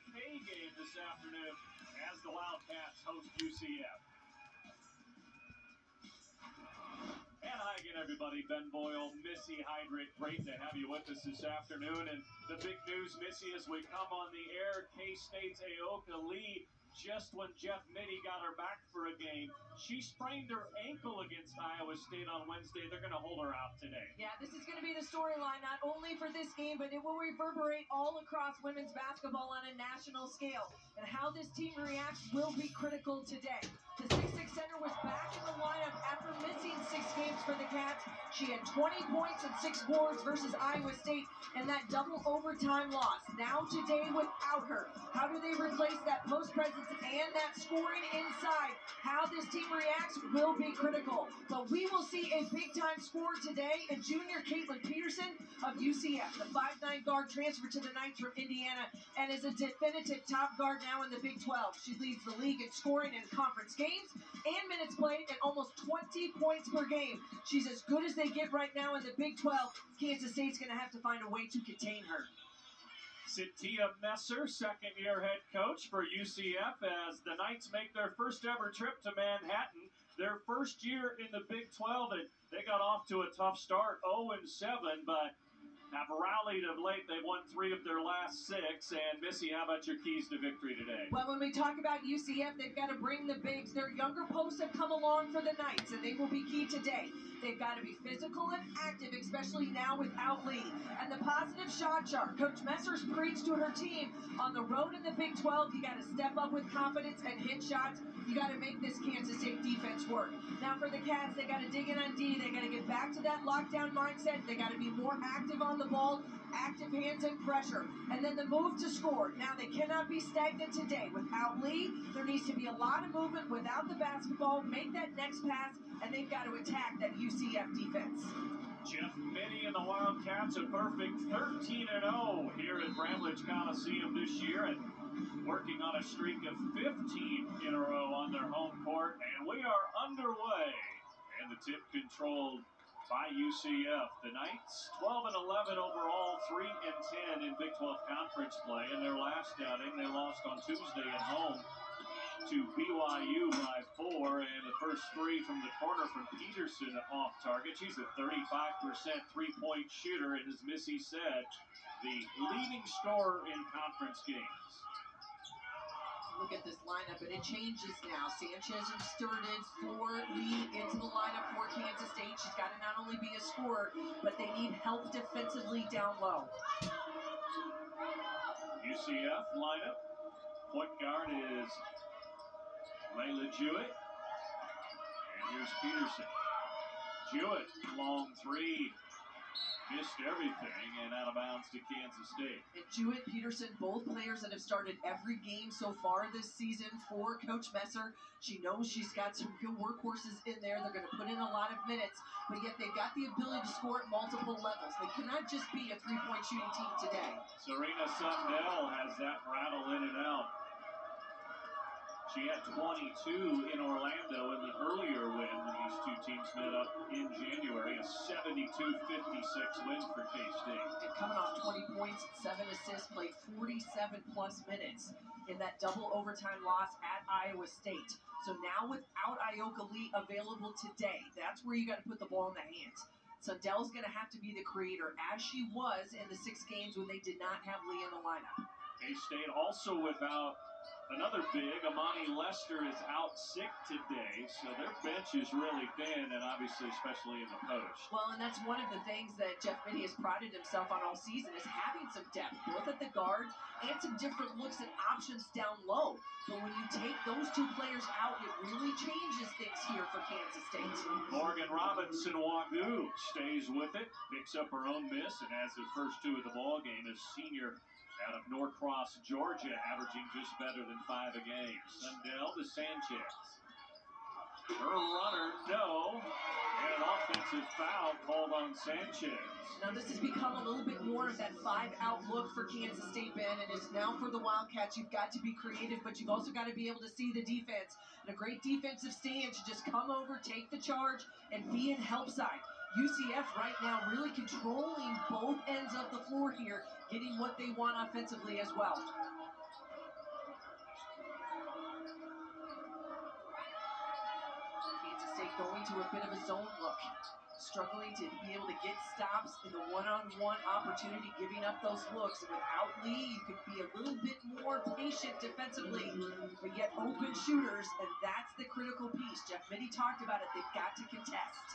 K game this afternoon as the Wildcats host UCF. And hi again, everybody. Ben Boyle, Missy Hydrate. Great to have you with us this afternoon. And the big news, Missy, as we come on the air, K-State's Ayoka Lee, just when Jeff Mittie got her back for a game, she sprained her ankle against Iowa State on Wednesday. They're going to hold her out today. Yeah, this is going to be the storyline, not only for this game, but it will reverberate all across women's basketball on a national scale. And how this team reacts will be critical today. The 6'6" center was back in the lineup after missing 6 games for the Cats. She had 20 points and 6 boards versus Iowa State in that double overtime loss. Now today without her, how do they replace that post presence and that scoring inside? How this team reacts will be critical. But we will see a big-time scorer today in junior Caitlin Peterson of UCF. The 5'9" guard transferred to the Knights from Indiana and is a definitive top guard now in the Big 12. She leads the league in scoring in conference games and minutes played at almost 20 points per game. She's as good as they get right now in the Big 12. Kansas State's going to have to find a way to contain her. Cynthia Messer, second-year head coach for UCF, as the Knights make their first ever trip to Manhattan. Their first year in the Big 12, and they got off to a tough start, 0-7, but have rallied of late. They've won 3 of their last 6. And Missy, how about your keys to victory today? Well, when we talk about UCF, they've got to bring the bigs. Their younger posts have come along for the Knights, and they will be key today. They've got to be physical and active, especially now without Lee. And the positive shot chart. Coach Messer's preached to her team on the road in the Big 12. You got to step up with confidence and hit shots. You got to make this Kansas State defense work. Now for the Cats, they got to dig in on D. They got to get back to that lockdown mindset. They got to be more active on the ball, active hands and pressure. And then the move to score. Now they cannot be stagnant today. Without Lee, there needs to be a lot of movement without the basketball. Make that next pass, and they've got to attack that UCF defense. Jeff Mittie and the Wildcats a perfect 13-0 here at Bramlage Coliseum this year, and working on a streak of 15 in a row on their home court. And we are underway, and the tip controlled by UCF. The Knights 12-11 overall, 3-10 in Big 12 conference play. In their last outing, they lost on Tuesday at home to BYU by 4, and the first 3 from the corner from Peterson off target. She's a 35% three-point shooter, and as Missy said, the leading scorer in conference games. Look at this lineup, and it changes now. Sanchez inserted for Lee into the lineup for Kansas State. She's got to not only be a scorer, but they need help defensively down low. UCF lineup. Point guard is Layla Jewett. And here's Peterson. Jewett, long 3. Missed everything and out of bounds to Kansas State. And Jewett, Peterson, both players that have started every game so far this season for Coach Messer. She knows she's got some good workhorses in there. They're going to put in a lot of minutes, but yet they've got the ability to score at multiple levels. They cannot just be a three-point shooting team today. Serena Sundell has that rattle in and out. She had 22 in Orlando in the earlier win when these two teams met up in January. A 72-56 win for K-State. And coming off 20 points, 7 assists, played 47-plus minutes in that double overtime loss at Iowa State. So now without Ayoka Lee available today, that's where you got to put the ball in the hands. Sundell's going to have to be the creator, as she was in the 6 games when they did not have Lee in the lineup. K-State also without another big. Amani Lester is out sick today, so their bench is really thin, and obviously especially in the post. Well, and that's one of the things that Jeff Mittie has prided himself on all season, is having some depth, both at the guard and some different looks and options down low. But when you take those 2 players out, it really changes things here for Kansas State. Morgan Robinson-Wagoo stays with it, picks up her own miss, and has the first 2 of the ball game as senior out of Norcross, Georgia, averaging just better than 5 a game. Sundell to Sanchez. Her runner, no. And an offensive foul called on Sanchez. Now this has become a little bit more of that 5-out look for Kansas State, Ben. It is now for the Wildcats. You've got to be creative, but you've also got to be able to see the defense. And a great defensive stand to just come over, take the charge, and be in help side. UCF right now really controlling both ends of the floor here, getting what they want offensively as well. State going to a bit of a zone look, struggling to be able to get stops in the one-on-one opportunity, giving up those looks. And without Lee, you could be a little bit more patient defensively, but yet open shooters, and that's the critical piece. Jeff Mittie talked about it. They've got to contest.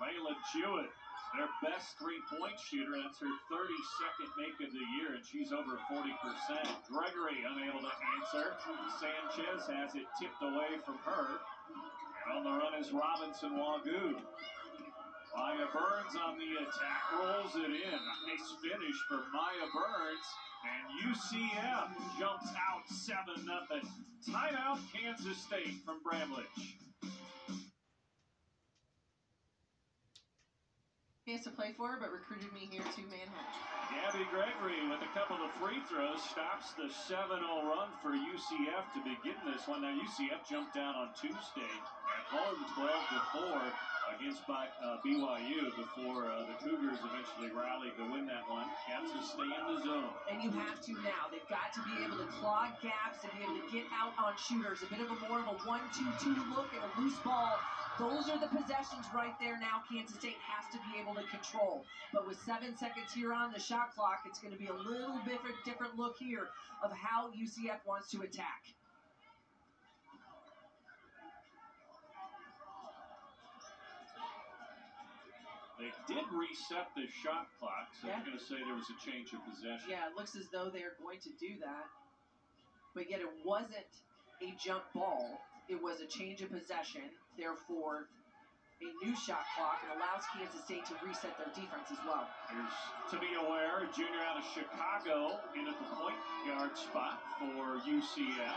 Layla Jewett, their best three-point shooter. That's her 32nd make of the year, and she's over 40%. Gregory unable to answer. Sanchez has it tipped away from her. And on the run is Robinson Wagoo. Maya Burns on the attack, rolls it in. Nice finish for Maya Burns. And UCF jumps out 7-0. Timeout, Kansas State from Bramlage. He has to play for her, but recruited me here to Manhattan. Gabby Gregory with a couple of free throws stops the 7-0 run for UCF to begin this one. Now UCF jumped down on Tuesday at home 12-4 against BYU before the Cougars eventually rallied to win that one. Cats will stay in the zone. And you have to now. They've got to be able to clog gaps and be able to get out on shooters. A bit of a more of a 1-2-2 look and a loose ball. Those are the possessions right there now Kansas State has to be able to control. But with 7 seconds here on the shot clock, it's going to be a little bit of a different look here of how UCF wants to attack. They did reset the shot clock, so I'm going to say there was a change of possession. Yeah, it looks as though they're going to do that. But yet it wasn't a jump ball. It was a change of possession. Therefore, a new shot clock and allows Kansas State to reset their defense as well. Here's Tamia Ware, a junior out of Chicago, in at the point guard spot for UCF.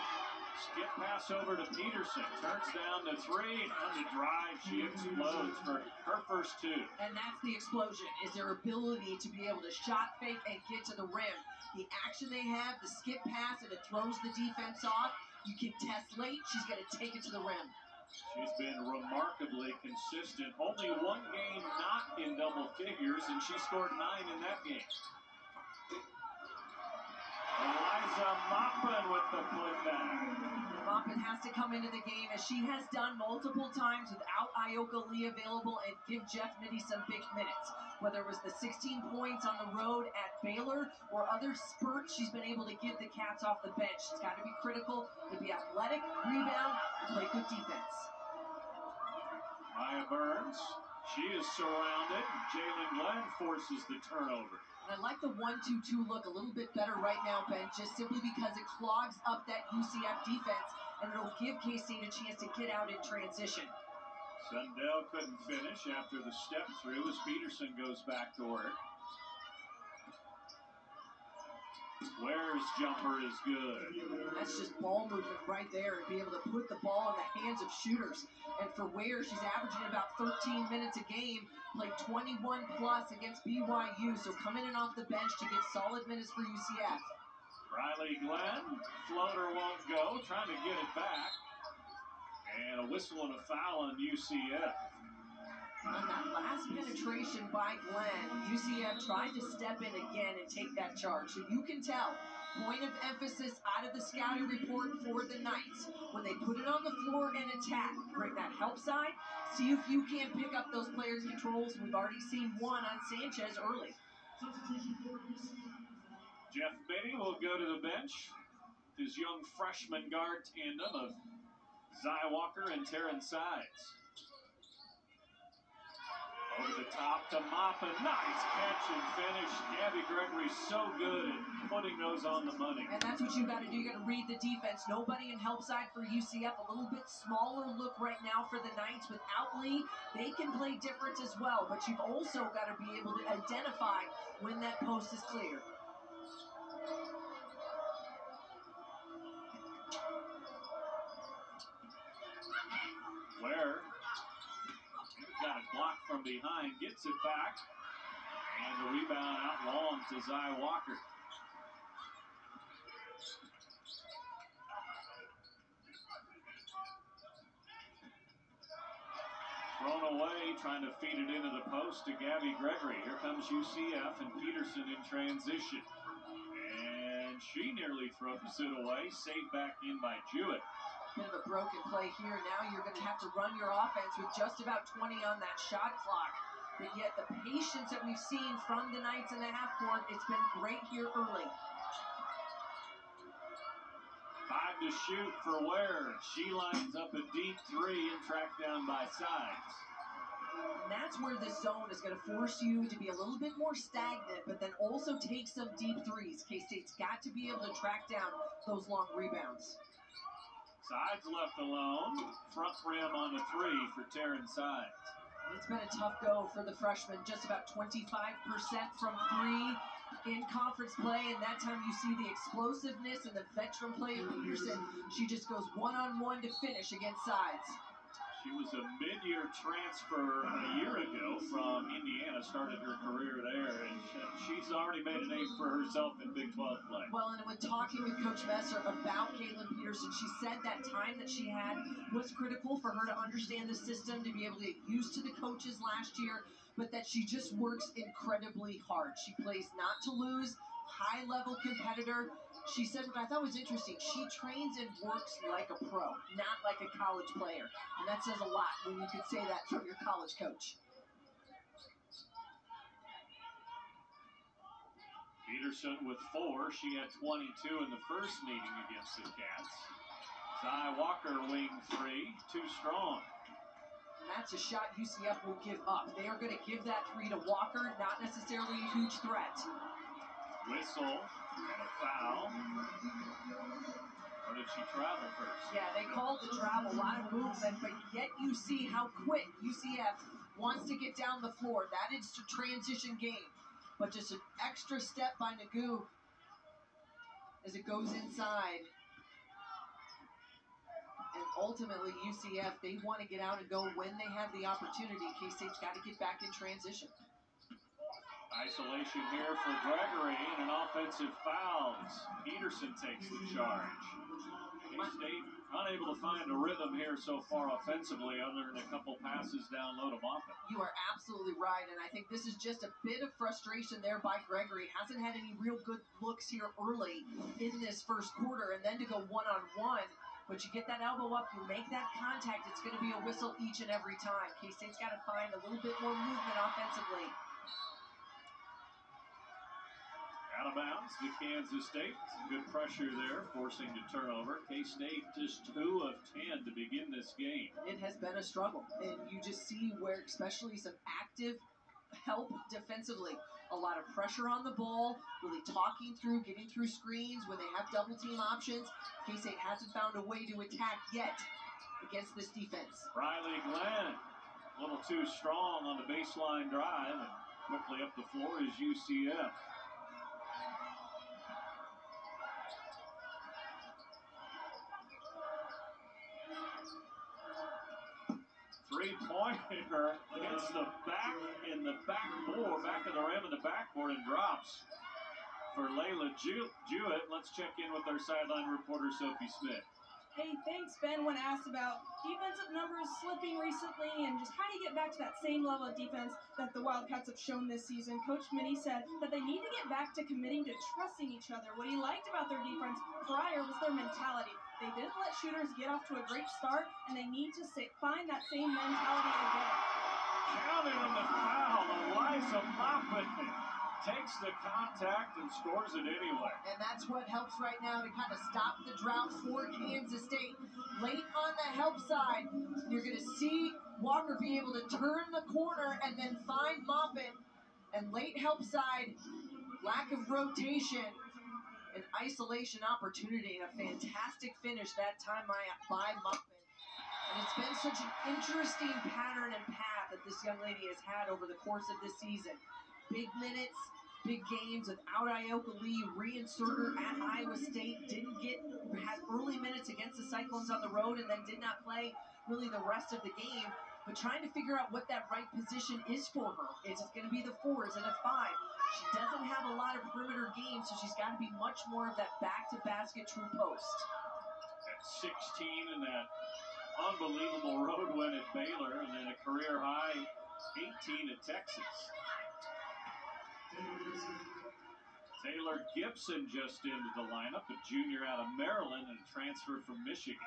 Skip pass over to Peterson. Turns down the three. On the drive, she explodes for her first two. And that's the explosion, is their ability to be able to shot fake and get to the rim. The action they have, the skip pass, and it throws the defense off. You can test late. She's going to take it to the rim. She's been remarkably consistent. Only one game not in double figures, and she scored 9 in that game. Eliza Maupin with the putback. Maupin has to come into the game, as she has done multiple times without Ioka Lee available, and give Jeff Mittie some big minutes. Whether it was the 16 points on the road at Baylor or other spurts she's been able to give the Cats off the bench. She's got to be critical, to be athletic, rebound, and play good defense. Maya Burns, she is surrounded. Jalen Glenn forces the turnover. And I like the 1-2-2 look a little bit better right now, Ben, just simply because it clogs up that UCF defense, and it'll give K-State a chance to get out in transition. Sundell couldn't finish after the step through as Peterson goes back to work. Ware's jumper is good. That's just ball movement right there, and be able to put the ball in the hands of shooters. And for Ware, she's averaging about 13 minutes a game, played 21 plus against BYU, so coming in off the bench to get solid minutes for UCF. Riley Glenn, floater won't go, trying to get it back. And a whistle and a foul on UCF. On that last penetration by Glenn, UCF tried to step in again and take that charge. So you can tell, point of emphasis out of the scouting report for the Knights. When they put it on the floor and attack, bring that help side, see if you can pick up those players' controls. We've already seen one on Sanchez early. Jeff Mittie will go to the bench. His young freshman guard tandem of Zai Walker and Taryn Sides. Over the top to Maupin. Nice catch and finish. Gabby Gregory so good at putting those on the money. And that's what you got to do. You got to read the defense. Nobody in help side for UCF. A little bit smaller look right now for the Knights. Without Lee, they can play different as well. But you've also got to be able to identify when that post is clear. Ware got it blocked from behind, gets it back, and the rebound out long to Zai Walker. Thrown away, trying to feed it into the post to Gabby Gregory. Here comes UCF and Peterson in transition. And she nearly throws it away, saved back in by Jewett. Bit of a broken play here. Now you're going to have to run your offense with just about 20 on that shot clock. But yet the patience that we've seen from the Knights in the half court, it's been great here early. 5 to shoot for Ware. She lines up a deep three and tracked down by Sides. And that's where this zone is going to force you to be a little bit more stagnant, but then also take some deep threes. K-State's got to be able to track down those long rebounds. Sides left alone. Front rim on the three for Taryn Sides. It's been a tough go for the freshman. Just about 25% from three in conference play, and that time you see the explosiveness and the veteran play of Peterson. She just goes one-on-one to finish against Sides. She was a mid-year transfer a year ago from Indiana, started her career there, and she's already made a name for herself in Big 12 play. Well, and when talking with Coach Messer about Caitlin Peterson, she said that time that she had was critical for her to understand the system, to be able to get used to the coaches last year, but that she just works incredibly hard. She plays not to lose, high-level competitor. She said what I thought was interesting. She trains and works like a pro, not like a college player. And that says a lot when you can say that from your college coach. Peterson with 4. She had 22 in the first meeting against the Cats. Zy Walker wing 3, too strong. And that's a shot UCF will give up. They are going to give that 3 to Walker, not necessarily a huge threat. Whistle and a foul. Or did she travel first? Yeah, they called the travel, a lot of movement, but yet you see how quick UCF wants to get down the floor. That is a transition game. But just an extra step by Nagu as it goes inside. And ultimately, UCF, they want to get out and go when they have the opportunity. K-State's got to get back in transition. Isolation here for Gregory and an offensive foul. Peterson takes the charge. K-State unable to find a rhythm here so far offensively, other than a couple passes down low to Moffitt. You are absolutely right, and I think this is just a bit of frustration there by Gregory. Hasn't had any real good looks here early in this first quarter, and then to go one-on-one. But you get that elbow up, you make that contact, it's going to be a whistle each and every time. K-State's got to find a little bit more movement offensively. Out of bounds to Kansas State. Good pressure there, forcing the turnover. K-State just 2 of 10 to begin this game. It has been a struggle, and you just see where especially some active help defensively. A lot of pressure on the ball, really talking through, getting through screens when they have double team options. K-State hasn't found a way to attack yet against this defense. Riley Glenn, a little too strong on the baseline drive, and quickly up the floor is UCF. Three-pointer hits the back in the backboard, back of the rim in the backboard, and drops for Layla Jewett. Let's check in with our sideline reporter, Sophie Smith. Hey, thanks, Ben. When asked about defensive numbers slipping recently and just how do you get back to that same level of defense that the Wildcats have shown this season, Coach Minnie said that they need to get back to committing to trusting each other. What he liked about their defense prior was their mentality. They didn't let shooters get off to a great start, and they need to find that same mentality again. Counting on the foul, Eliza Moffitt takes the contact and scores it anyway. And that's what helps right now to kind of stop the drought for Kansas State. Late on the help side, you're going to see Walker be able to turn the corner and then find Moffitt. And late help side, lack of rotation, an isolation opportunity, and a fantastic finish that time by Moffitt. And it's been such an interesting pattern and path that this young lady has had over the course of this season. Big minutes, big games without Ioka Lee, reinsert her at Iowa State, had early minutes against the Cyclones on the road, and then did not play really the rest of the game. But trying to figure out what that right position is for her. Is it going to be the 4? Is it a 5? She doesn't have a lot of perimeter game, so she's got to be much more of that back-to-basket true post. At 16 in that unbelievable road win at Baylor, and then a career high 18 at Texas. Taylor Gibson just into the lineup, a junior out of Maryland and a transfer from Michigan.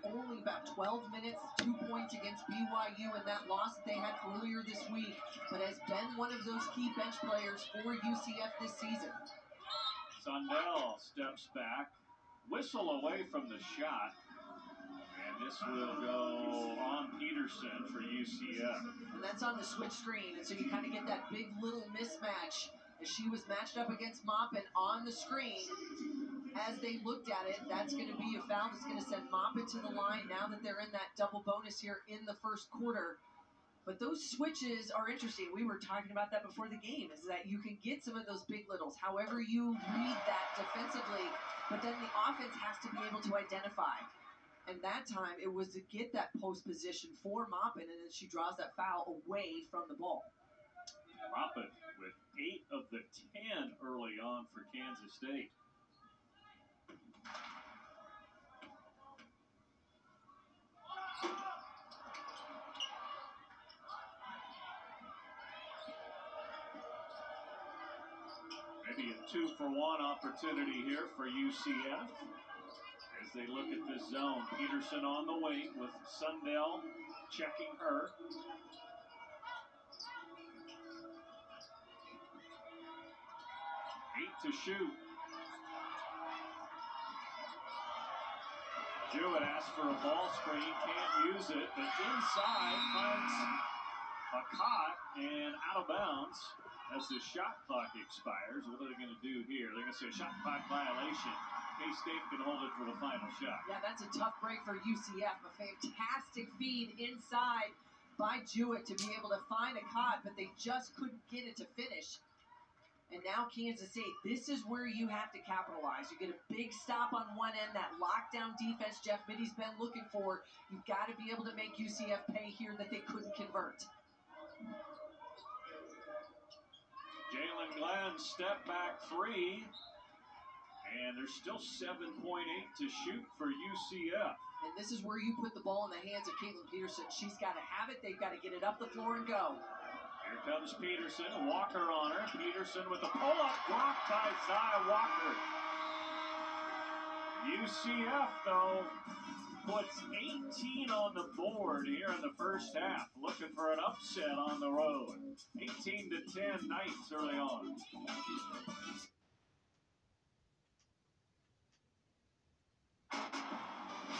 Only about 12 minutes, 2 points against BYU in that loss that they had earlier this week, but has been one of those key bench players for UCF this season. Sundell steps back, whistle away from the shot, and this will go on Peterson for UCF. And that's on the switch screen, and so you kind of get that big little mismatch as she was matched up against Maupin on the screen. As they looked at it, that's going to be a foul that's going to send Maupin to the line now that they're in that double bonus here in the first quarter. But those switches are interesting. We were talking about that before the game, is that you can get some of those big littles, however you read that defensively, but then the offense has to be able to identify. And that time, it was to get that post position for Maupin, and then she draws that foul away from the ball. Maupin with 8 of the 10 early on for Kansas State. Maybe a 2-for-1 opportunity here for UCF as they look at this zone. Peterson on the wing with Sundell checking her. 8 to shoot. Jewett asks for a ball screen, can't use it, but inside finds a caught and out of bounds as the shot clock expires. What are they going to do here? They're going to say shot clock violation. K-State can hold it for the final shot. Yeah, that's a tough break for UCF. A fantastic feed inside by Jewett to be able to find a caught, but they just couldn't get it to finish. And now Kansas State, this is where you have to capitalize. You get a big stop on one end, that lockdown defense Jeff Mitty's been looking for. You've got to be able to make UCF pay here that they couldn't convert. Jalen Glenn step back 3. And there's still 7.8 to shoot for UCF. And this is where you put the ball in the hands of Caitlin Peterson. She's got to have it. They've got to get it up the floor and go. Here comes Peterson. Walker on her. Peterson with the pull-up block by Zia Walker. UCF, though, puts 18 on the board here in the first half. Looking for an upset on the road. 18 to 10 Knights early on.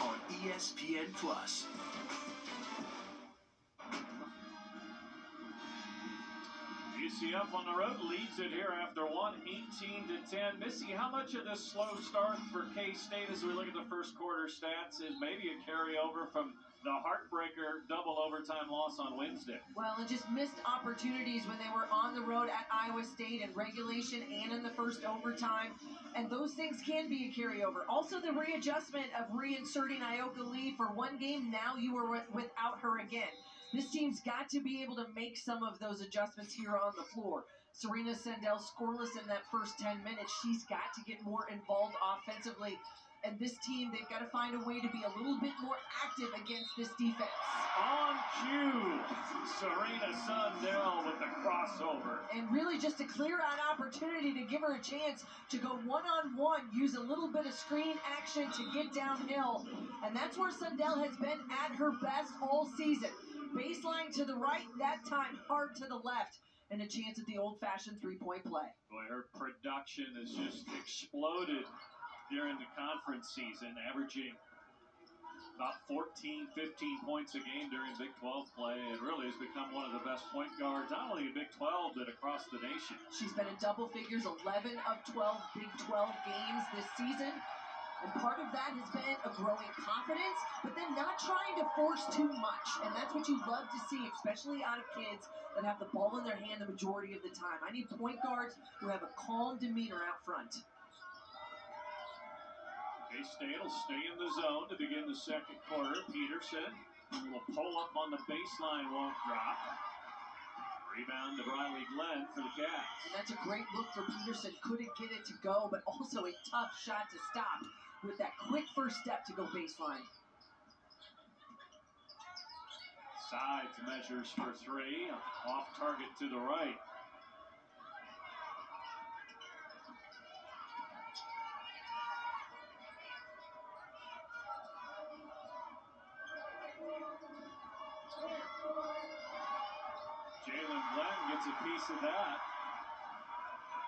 On ESPN Plus. UCF on the road leads it here after one, 18 to 10. Missy, how much of this slow start for K-State as we look at the first quarter stats is maybe a carryover from the heartbreaker double overtime loss on Wednesday? Well, and just missed opportunities when they were on the road at Iowa State in regulation and in the first overtime. And those things can be a carryover. Also, the readjustment of reinserting Ioka Lee for one game. Now you were without her again. This team's got to be able to make some of those adjustments here on the floor. Serena Sundell scoreless in that first 10 minutes. She's got to get more involved offensively. And this team, they've got to find a way to be a little bit more active against this defense. On cue, Serena Sundell with the crossover. And really just a clear-out opportunity to give her a chance to go one-on-one, use a little bit of screen action to get downhill. And that's where Sundell has been at her best all season. Baseline to the right, that time hard to the left. And a chance at the old-fashioned three-point play. Boy, her production has just exploded during the conference season, averaging about 14, 15 points a game during Big 12 play, and really has become one of the best point guards, not only in Big 12, but across the nation. She's been in double figures 11 of 12 Big 12 games this season. And part of that has been a growing confidence, but then not trying to force too much. And that's what you love to see, especially out of kids that have the ball in their hand the majority of the time. I need point guards who have a calm demeanor out front. K-State will stay in the zone to begin the second quarter. Peterson will pull up on the baseline, won't drop. Rebound to Riley Glenn for the Cats. And that's a great look for Peterson. Couldn't get it to go, but also a tough shot to stop with that quick first step to go baseline. Sides measures for 3. Off target to the right. Jalen Glenn gets a piece of that.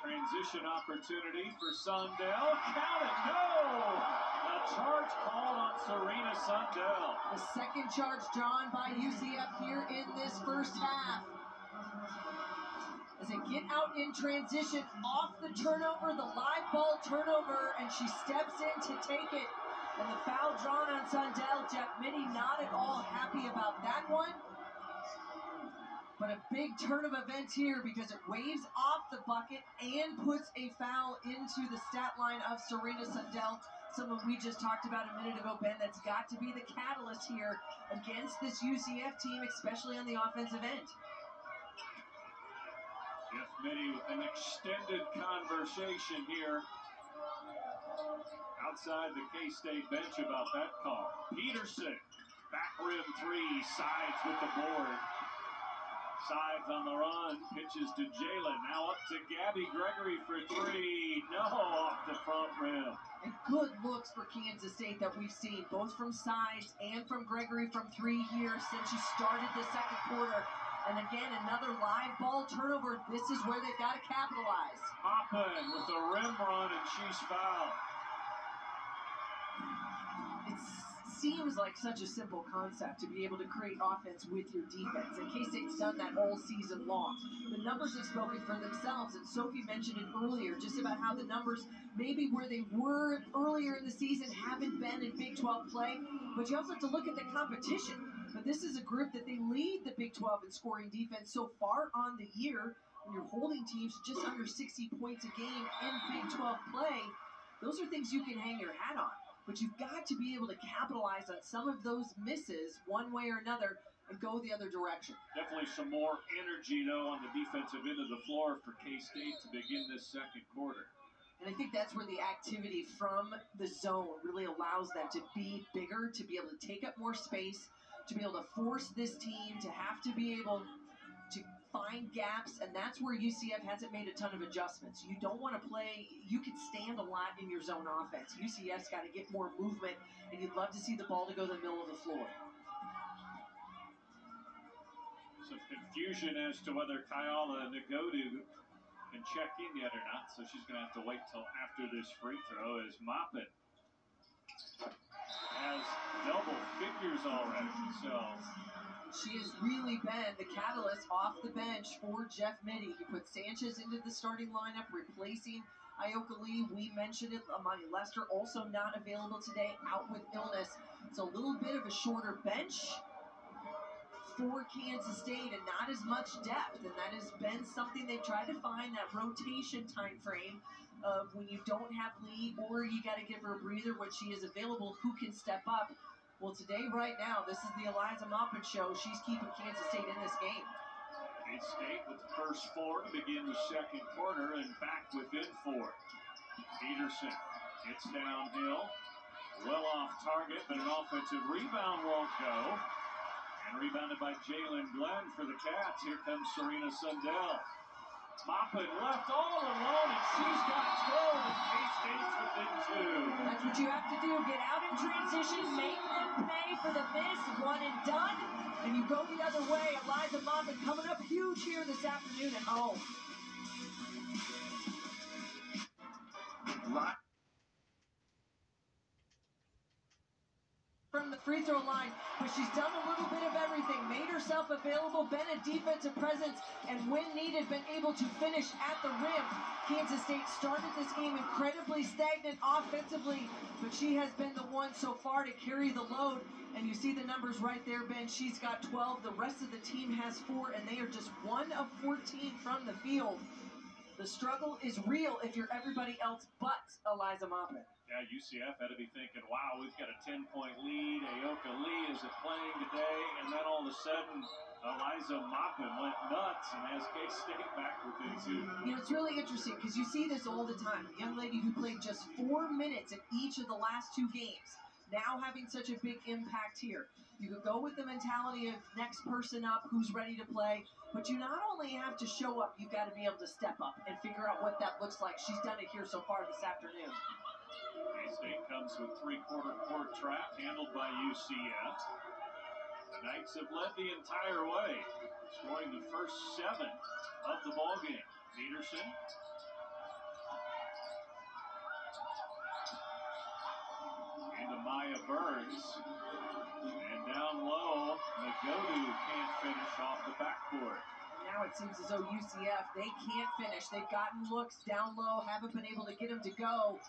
Transition opportunity for Sundell. Count it, no! A charge called on Serena Sundell. The second charge drawn by UCF here in this first half. As they get out in transition, off the turnover, the live ball turnover, and she steps in to take it. And the foul drawn on Sundell. Jeff Mittie not at all happy about that one. But a big turn of events here because it waves off the bucket and puts a foul into the stat line of Serena Sundell. Someone we just talked about a minute ago, Ben, that's got to be the catalyst here against this UCF team, especially on the offensive end. Jeff Mittie with an extended conversation here outside the K-State bench about that call. Peterson, back rim three, sides with the board. Sides on the run, pitches to Jalen, now up to Gabby Gregory for three. No, off the front rim. And good looks for Kansas State that we've seen, both from Sides and from Gregory from three here since she started the second quarter. And again, another live ball turnover. This is where they've got to capitalize. Hoppen with a rim run, and she's fouled. It seems like such a simple concept to be able to create offense with your defense. And K-State's done that all season long. The numbers have spoken for themselves, and Sophie mentioned it earlier, just about how the numbers, maybe where they were earlier in the season, haven't been in Big 12 play. But you also have to look at the competition. But this is a group that they lead the Big 12 in scoring defense so far on the year. When you're holding teams just under 60 points a game in Big 12 play, those are things you can hang your hat on. But you've got to be able to capitalize on some of those misses one way or another and go the other direction. Definitely some more energy, though, on the defensive end of the floor for K-State to begin this second quarter. And I think that's where the activity from the zone really allows them to be bigger, to be able to take up more space, to be able to force this team to have to be able to find gaps, and that's where UCF hasn't made a ton of adjustments. You don't want to play, you can stand a lot in your zone offense. UCF's got to get more movement, and you'd love to see the ball to go to the middle of the floor. Some confusion as to whether Kayala Nagodu can check in yet or not, so she's going to have to wait till after this free throw as Moppet has double figures already, so she has really been the catalyst off the bench for Jeff Mittie. He put Sanchez into the starting lineup, replacing Ioka Lee. We mentioned it. Amani Lester also not available today, out with illness. So a little bit of a shorter bench for Kansas State and not as much depth. And that has been something they've tried to find, that rotation time frame of when you don't have Lee or you got to give her a breather when she is available, who can step up. Well, today, right now, this is the Eliza Moppin show. She's keeping Kansas State in this game. K-State with the first four to begin the second quarter and back within four. Peterson gets downhill, well off target, but an offensive rebound won't go. And rebounded by Jalen Glenn for the Cats. Here comes Serena Sundell. Moppin left all alone, and she's got 12, and K-State's within two. That's what you have to do. Get out in transition, make them pay for the miss, one and done, and you go the other way. Eliza Moppin coming up huge here this afternoon at home. From the free throw line, but she's done a little bit of everything, made herself available, been a defensive presence, and when needed, been able to finish at the rim. Kansas State started this game incredibly stagnant offensively, but she has been the one so far to carry the load, and you see the numbers right there, Ben. She's got 12, the rest of the team has 4, and they are just 1 of 14 from the field. The struggle is real if you're everybody else but Eliza Moppin. Yeah, UCF had to be thinking, wow, we've got a 10-point lead. Ioka Lee isn't playing today. And then all of a sudden, Eliza Moppin went nuts and has K-State back within two. You know, it's really interesting because you see this all the time. A young lady who played just 4 minutes in each of the last 2 games, now having such a big impact here. You could go with the mentality of next person up, who's ready to play. But you not only have to show up, you've got to be able to step up and figure out what that looks like. She's done it here so far this afternoon. K-State comes with three-quarter court trap handled by UCF. The Knights have led the entire way, scoring the first 7 of the ballgame. Peterson. Into Maya Burns. And down low, Nagodu can't finish off the backboard. Now it seems as though UCF, they can't finish. They've gotten looks down low, haven't been able to get them to go.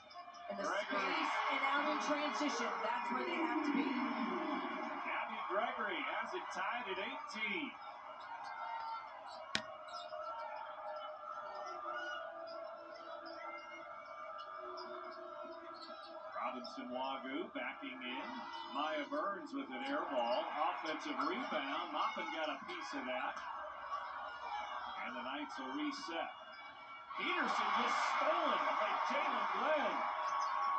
And the space and out in transition, that's where they have to be. Gabby Gregory has it tied at 18. Robinson Wagoo backing in. Maya Burns with an air ball. Offensive rebound. Maupin got a piece of that. And the Knights will reset. Peterson just stolen by Jalen Glenn.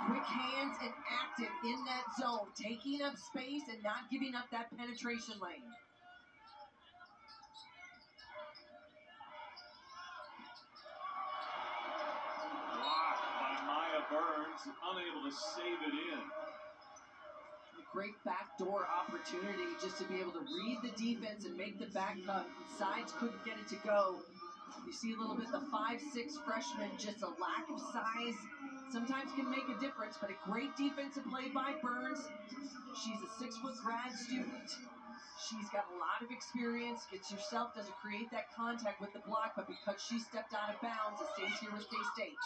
Quick hands and active in that zone, taking up space and not giving up that penetration lane. Blocked by Maya Burns, unable to save it in. A great backdoor opportunity just to be able to read the defense and make the back cut. Sides couldn't get it to go. You see a little bit the 5'6" freshman, just a lack of size sometimes can make a difference, but a great defensive play by Burns. She's a 6-foot grad student. She's got a lot of experience, gets herself, doesn't create that contact with the block, but because she stepped out of bounds, it stays here with K-State.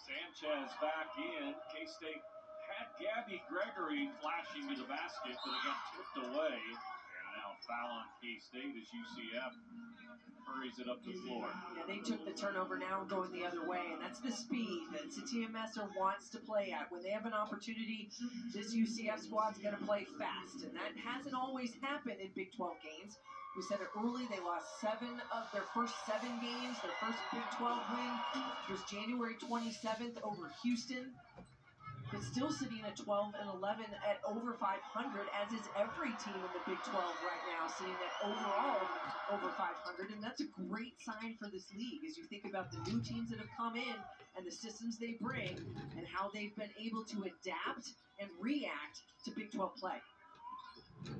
Sanchez back in. K-State had Gabby Gregory flashing to the basket, but it got tipped away. And now foul on K-State as UCF hurries it up the floor. Yeah, they took the turnover now and going the other way, and that's the speed that Satia Messer wants to play at. When they have an opportunity, this UCF squad's going to play fast, and that hasn't always happened in Big 12 games. We said it early, they lost 7 of their first 7 games. Their first Big 12 win was January 27th over Houston. But still sitting at 12 and 11 at over 500, as is every team in the Big 12 right now, sitting at overall over 500. And that's a great sign for this league as you think about the new teams that have come in and the systems they bring and how they've been able to adapt and react to Big 12 play.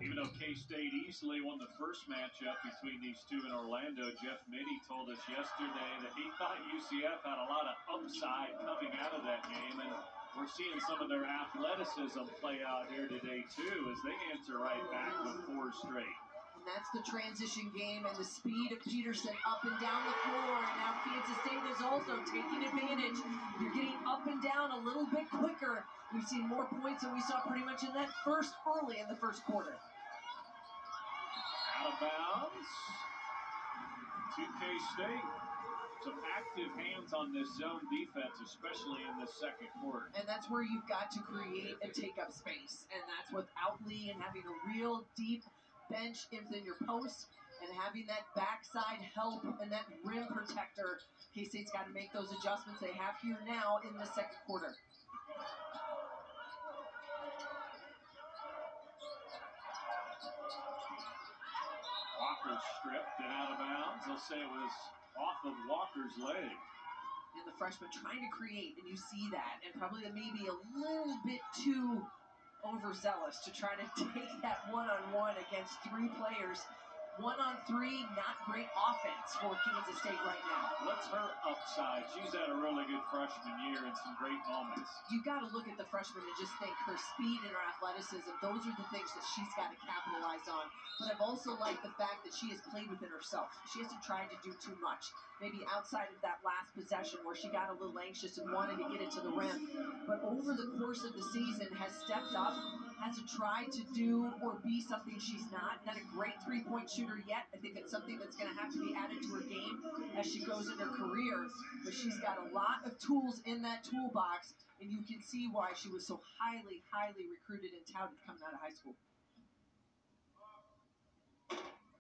Even though K-State easily won the first matchup between these two in Orlando, Jeff Mitty told us yesterday that he thought UCF had a lot of upside coming out of that game, and we're seeing some of their athleticism play out here today, too, as they answer right back with 4 straight. And that's the transition game and the speed of Peterson up and down the floor. And now Kansas State is also taking advantage. You're getting up and down a little bit quicker. We've seen more points than we saw pretty much in that early in the first quarter. Out of bounds to K-State. Some active hands on this zone defense, especially in the second quarter. And that's where you've got to create and take up space. And that's without Lee and having a real deep bench within your post and having that backside help and that rim protector. K-State's got to make those adjustments they have here now in the second quarter. Walker stripped and out of bounds. They'll say it was off of Walker's leg. And the freshman trying to create, and you see that, and probably maybe a little bit too overzealous to try to take that one-on-one against 3 players. 1-on-3, not great offense for Kansas State right now. What's her upside? She's had a really good freshman year and some great moments. You got to look at the freshman and just think her speed and her athleticism, those are the things that she's got to capitalize on. But I've also liked the fact that she has played within herself. She hasn't tried to do too much. Maybe outside of that last possession where she got a little anxious and wanted to get it to the rim. But over the course of the season has stepped up, hasn't tried to do or be something she's not. Not a great three-point shooter yet. I think it's something that's going to have to be added to her game as she goes in her career. But she's got a lot of tools in that toolbox, and you can see why she was so highly, highly recruited and touted coming out of high school.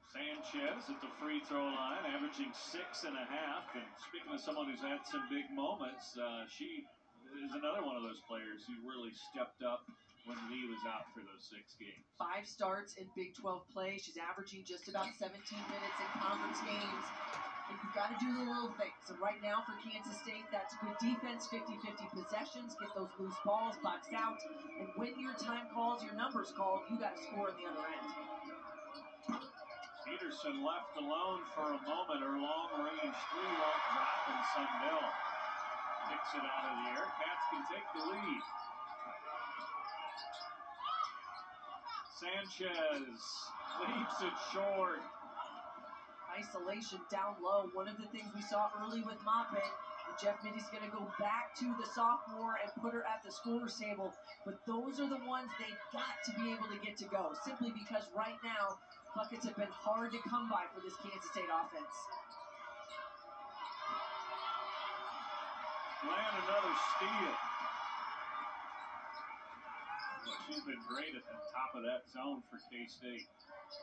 Sanchez at the free throw line, averaging 6.5. And speaking of someone who's had some big moments, she is another one of those players who really stepped up when Lee was out for those 6 games. 5 starts in Big 12 play. She's averaging just about 17 minutes in conference games. And you've got to do the little things. And right now for Kansas State, that's good defense, 50-50 possessions, get those loose balls, box out. And when your time calls, your numbers called, you got to score on the other end. Peterson left alone for a moment. Her long-range three won't drop, and Sundell picks it out of the air. Cats can take the lead. Sanchez leaves it short. Isolation down low. One of the things we saw early with Moppet. Jeff Mitty's going to go back to the sophomore and put her at the scorer's table. But those are the ones they've got to be able to get to go. Simply because right now, buckets have been hard to come by for this Kansas State offense. Land another steal. Well, she's been great at the top of that zone for K-State.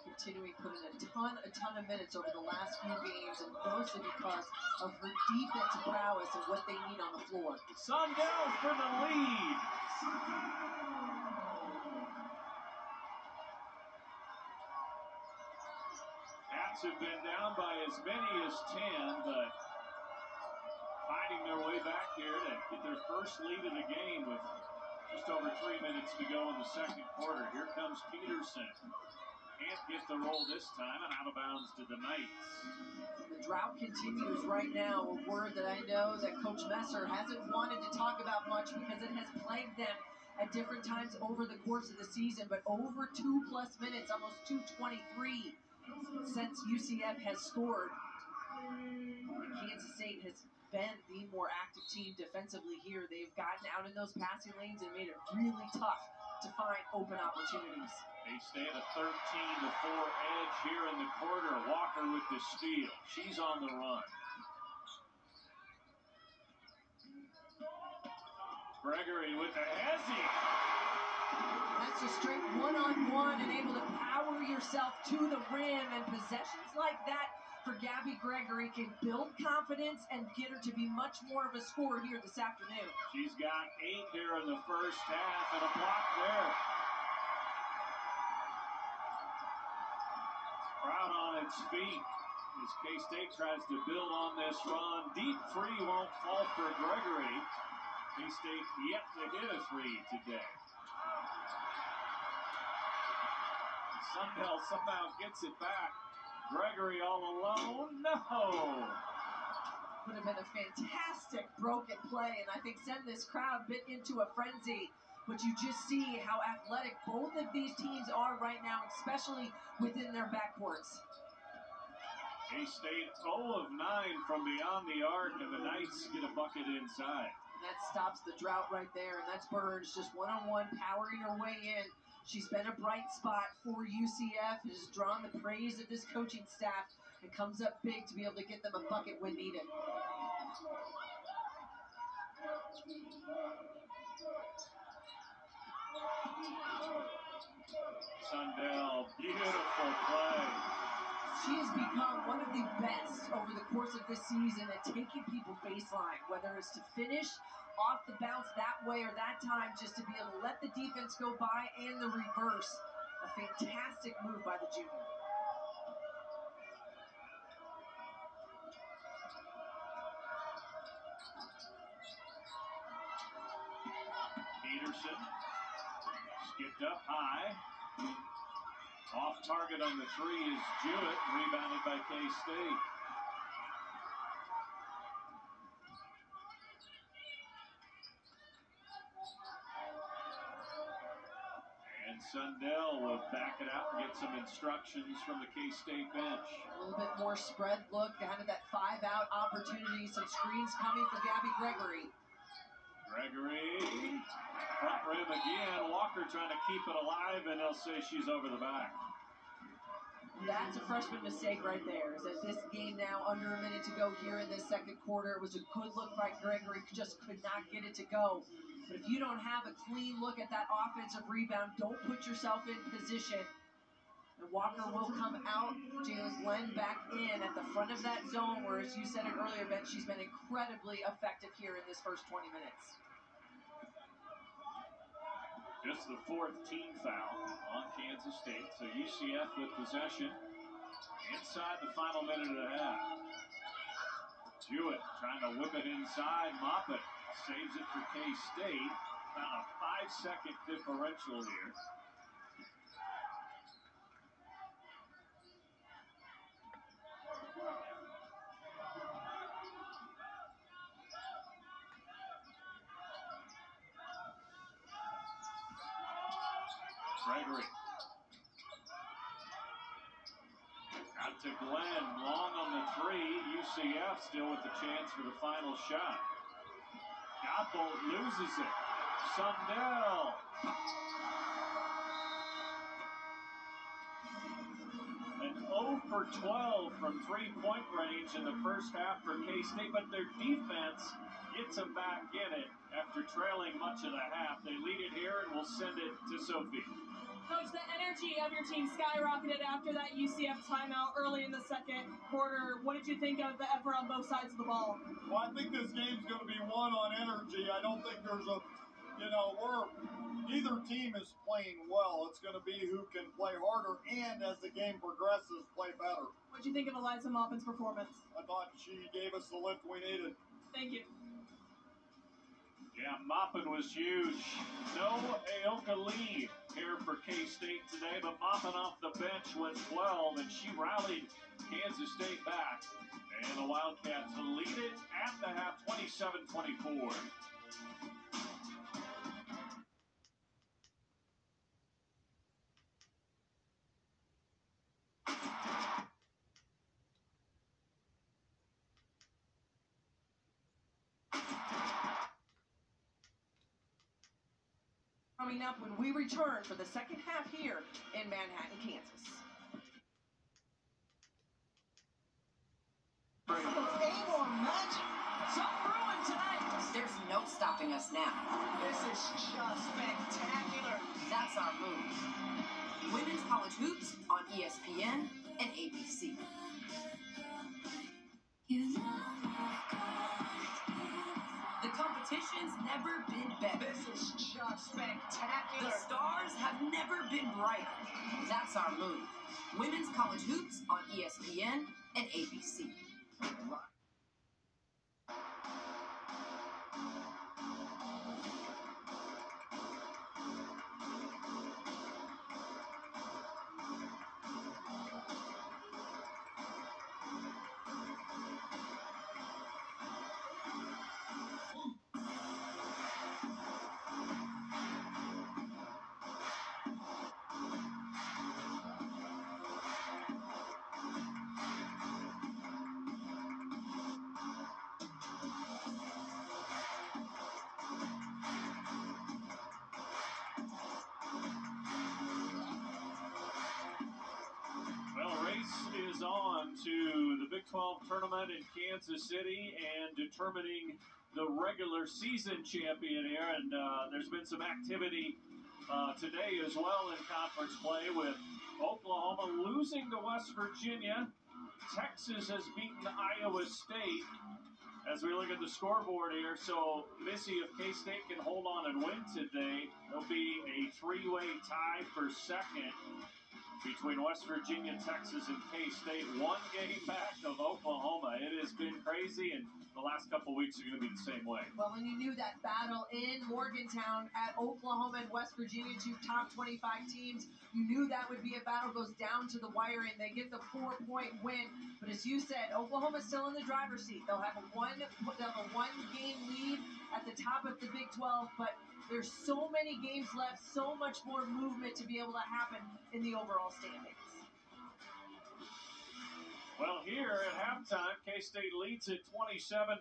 Continuing putting a ton of minutes over the last few games, and mostly because of her defensive prowess and what they need on the floor. Sundell for the lead. Cats have been down by as many as 10, but finding their way back here to get their first lead of the game with just over 3 minutes to go in the second quarter. Here comes Peterson. Can't get the roll this time, and out of bounds to the Knights. The drought continues right now, a word that I know that Coach Messer hasn't wanted to talk about much because it has plagued them at different times over the course of the season, but over 2+ minutes, almost 2:23 since UCF has scored. Kansas State has been the more active team defensively here. They've gotten out in those passing lanes and made it really tough to find open opportunities. They stay at a 13-4 edge here in the quarter. Walker with the steal. She's on the run. Gregory with the hezzy. That's a straight one-on-one and able to power yourself to the rim, and possessions like that for Gabby Gregory can build confidence and get her to be much more of a scorer here this afternoon. She's got 8 here in the first half and a block there. Crowd on its feet as K-State tries to build on this run. Deep three won't fall for Gregory. K-State yet to hit a three today. Sundell somehow gets it back. Gregory all alone. No! Would have been a fantastic broken play, and I think send this crowd bit into a frenzy. But you just see how athletic both of these teams are right now, especially within their backcourts. K-State 0 of 9 from beyond the arc, and the Knights get a bucket inside. And that stops the drought right there, and that's Burns just one-on-one powering her way in. She's been a bright spot for UCF, has drawn the praise of this coaching staff, and comes up big to be able to get them a bucket when needed. Sundell, beautiful play. She has become one of the best over the course of this season at taking people baseline, whether it's to finish off the bounce that way or that time, just to be able to let the defense go by and the reverse. A fantastic move by the junior. Peterson skipped up high. Off target on the three is Jewett, rebounded by K-State. And Sundell will back it out and get some instructions from the K-State bench. A little bit more spread look, kind of that 5-out opportunity, some screens coming for Gabby Gregory. Gregory, front rim again. Walker trying to keep it alive, and they'll say she's over the back. That's a freshman mistake right there. Is that this game now under a minute to go here in this second quarter. It was a good look by Gregory, just could not get it to go. But if you don't have a clean look at that offensive rebound, don't put yourself in position. And Walker will come out. Jalen Glenn back in at the front of that zone where, as you said it earlier, Ben, she's been incredibly effective here in this first 20 minutes. Just the 4th team foul on Kansas State. So UCF with possession inside the final minute and a half. Jewett trying to whip it inside. Moppet saves it for K-State. About a 5-second differential here. Gregory. Out to Glenn, long on the three. UCF still with the chance for the final shot. Godbolt loses it. Sundell. An 0 for 12 from three-point range in the first half for K-State, but their defense gets them back in it after trailing much of the half. They lead it here and will send it to Sophie. Coach, the energy of your team skyrocketed after that UCF timeout early in the second quarter. What did you think of the effort on both sides of the ball? Well, I think this game's going to be won on energy. I don't think there's neither team is playing well. It's going to be who can play harder and, as the game progresses, play better. What did you think of Eliza Maupin's performance? I thought she gave us the lift we needed. Thank you. Yeah, Maupin was huge. No Aoka Lee here for K-State today, but Maupin off the bench went 12, and she rallied Kansas State back. And the Wildcats lead it at the half, 27-24. Coming up when we return for the second half here in Manhattan, Kansas. More magic. Something brewing tonight. There's no stopping us now. This is just spectacular. That's our move. Women's college hoops on ESPN and ABC. The competition's never been better. This is just spectacular. The stars have never been brighter. That's our move. Women's college hoops on ESPN and ABC. Is on to the Big 12 tournament in Kansas City and determining the regular season champion here. And there's been some activity today as well in conference play with Oklahoma losing to West Virginia. Texas has beaten Iowa State. As we look at the scoreboard here, so Missy, if K-State can hold on and win today, there'll be a three-way tie for second between West Virginia, Texas, and K-State. One game back of Oklahoma. It has been crazy, and the last couple weeks are going to be the same way. Well, when you knew that battle in Morgantown at Oklahoma and West Virginia, two top 25 teams, you knew that would be a battle, goes down to the wire, and they get the 4-point win. But as you said, Oklahoma's still in the driver's seat. They'll have a one-game lead at the top of the Big 12, but there's so many games left, so much more movement to be able to happen in the overall standings. Well, here at halftime, K-State leads at 27.